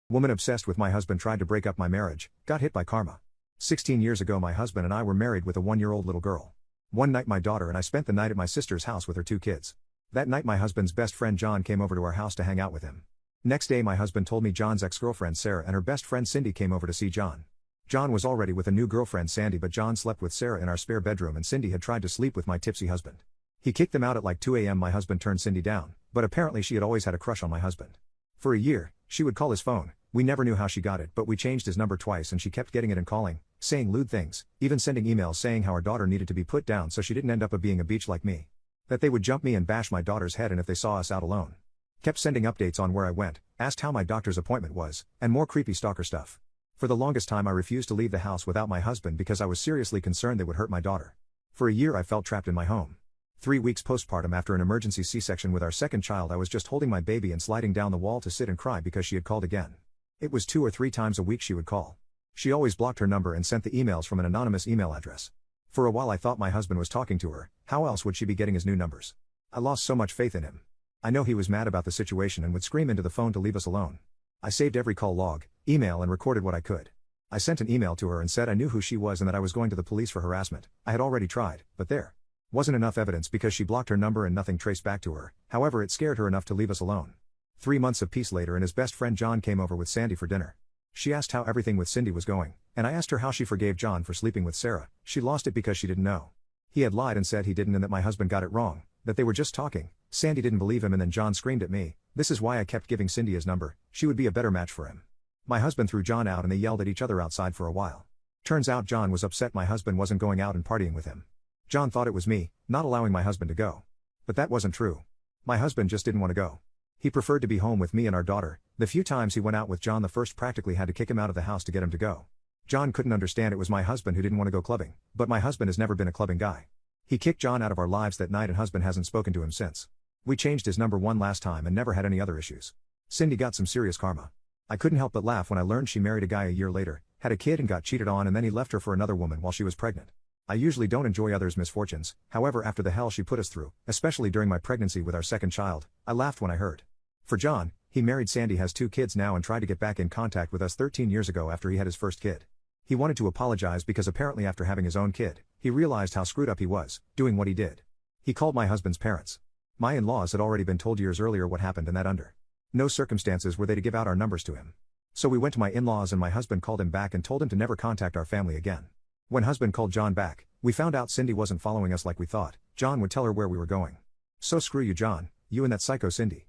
Woman obsessed with my husband tried to break up my marriage, got hit by karma. 16 years ago my husband and I were married with a 1-year-old little girl. One night my daughter and I spent the night at my sister's house with her 2 kids. That night my husband's best friend John came over to our house to hang out with him. Next day my husband told me John's ex-girlfriend Sarah and her best friend Cindy came over to see John. John was already with a new girlfriend Sandy, but John slept with Sarah in our spare bedroom and Cindy had tried to sleep with my tipsy husband. He kicked them out at like 2 a.m. My husband turned Cindy down, but apparently she had always had a crush on my husband. For a year, she would call his phone. We never knew how she got it, but we changed his number twice and she kept getting it and calling, saying lewd things, even sending emails saying how our daughter needed to be put down so she didn't end up being a beach like me. That they would jump me and bash my daughter's head and if they saw us out alone. Kept sending updates on where I went, asked how my doctor's appointment was, and more creepy stalker stuff. For the longest time I refused to leave the house without my husband because I was seriously concerned they would hurt my daughter. For a year I felt trapped in my home. 3 weeks postpartum after an emergency C-section with our second child I was just holding my baby and sliding down the wall to sit and cry because she had called again. It was 2 or 3 times a week she would call. She always blocked her number and sent the emails from an anonymous email address. For a while I thought my husband was talking to her, how else would she be getting his new numbers? I lost so much faith in him. I know he was mad about the situation and would scream into the phone to leave us alone. I saved every call log, email and recorded what I could. I sent an email to her and said I knew who she was and that I was going to the police for harassment. I had already tried, but there wasn't enough evidence because she blocked her number and nothing traced back to her. However, it scared her enough to leave us alone. 3 months of peace later and his best friend John came over with Sandy for dinner. She asked how everything with Cindy was going, and I asked her how she forgave John for sleeping with Sarah. She lost it because she didn't know. He had lied and said he didn't and that my husband got it wrong, that they were just talking. Sandy didn't believe him and then John screamed at me. This is why I kept giving Cindy his number, she would be a better match for him. My husband threw John out and they yelled at each other outside for a while. Turns out John was upset my husband wasn't going out and partying with him. John thought it was me, not allowing my husband to go. But that wasn't true. My husband just didn't want to go. He preferred to be home with me and our daughter. The few times he went out with John the first practically had to kick him out of the house to get him to go. John couldn't understand it was my husband who didn't want to go clubbing, but my husband has never been a clubbing guy. He kicked John out of our lives that night and husband hasn't spoken to him since. We changed his number one last time and never had any other issues. Cindy got some serious karma. I couldn't help but laugh when I learned she married a guy a year later, had a kid and got cheated on and then he left her for another woman while she was pregnant. I usually don't enjoy others' misfortunes, however after the hell she put us through, especially during my pregnancy with our second child, I laughed when I heard. For John, he married Sandy, has 2 kids now and tried to get back in contact with us 13 years ago after he had his first kid. He wanted to apologize because apparently after having his own kid, he realized how screwed up he was, doing what he did. He called my husband's parents. My in-laws had already been told years earlier what happened and that under no circumstances were they to give out our numbers to him. So we went to my in-laws and my husband called him back and told him to never contact our family again. When husband called John back, we found out Cindy wasn't following us like we thought. John would tell her where we were going. So screw you John, you and that psycho Cindy.